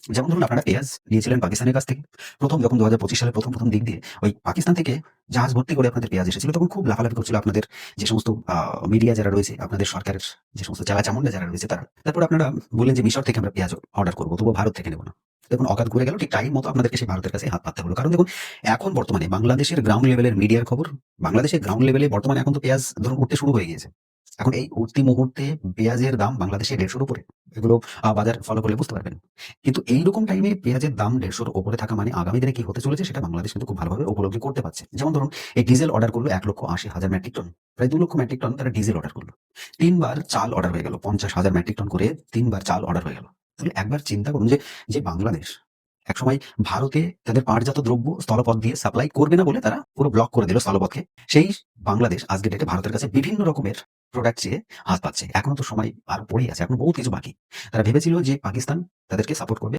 যেমন ধরুন আপনারা পেঁয়াজ নিয়েছিলেন পাকিস্তানের কাছ থেকে। যখন ২০২৫ সালের প্রথম দিক দিয়ে ওই পাকিস্তান থেকে জাহাজ ভর্তি করে আপনাদের পেঁয়াজ এসেছিল, তখন খুব লাফালাফি করছিল আপনাদের যে সমস্ত মিডিয়া যারা রয়েছে, আপনাদের সরকারের যে সমস্ত চামুন্ডা যারা রয়েছে তারা। তারপর আপনারা বললেন যে মিশর থেকে আমরা পেঁয়াজ অর্ডার করব, তবুও ভারত থেকে নেব না। দেখুন অকাত ঘুরে গেল, ঠিক টাইম মতো আপনাদেরকে সেই ভারতের কাছে হাত পাততে হলো। কারণ দেখুন এখন বর্তমানে বাংলাদেশের গ্রাউন্ড লেভেলের মিডিয়ার খবর, বাংলাদেশের গ্রাউন্ড লেভেলে বর্তমানে এখন তো পেঁয়াজ ধরুন উঠতে শুরু হয়ে গিয়েছে। এখন এই উঠতি মুহূর্তে পেঁয়াজের দাম বাংলাদেশে ১৫০ উপরে। এগুলো বাজার ফলো করলে বুঝতে পারবেন। কিন্তু এইরকম টাইমে পেঁয়াজের দাম ১৫০ র উপরে থাকা মানে আগামী দিনে কি হতে চলেছে সেটা বাংলাদেশ কিন্তু খুব ভালোভাবে উপলব্ধি করতে পারছে। যেমন ধরুন এই ডিজেল অর্ডার করলো ১,৮০,০০০ মেট্রিক টন। প্রায় ২,০০,০০০ মেট্রিক টন তারা ডিজেল অর্ডার করলো। ৩ বার চাল অর্ডার হয়ে গেল। ৫০,০০০ মেট্রিক টন করে ৩ বার চাল অর্ডার হয়ে গেল। তাহলে একবার চিন্তা করুন যে বাংলাদেশ একসময় ভারতে তাদের পাটজাত দ্রব্য স্থলপথ দিয়ে সাপ্লাই করবে না বলে তারা পুরো ব্লক করে দিল স্থলপথকে। সেই বাংলাদেশ আজকের ডেটে ভারতের কাছে বিভিন্ন রকমের প্রোডাক্ট চেয়ে হাত পাচ্ছে। এখনো তো সময় আর পড়েই আছে। এখনো বহুত কিছু বাকি। তারা ভেবেছিল যে পাকিস্তান তাদেরকে সাপোর্ট করবে।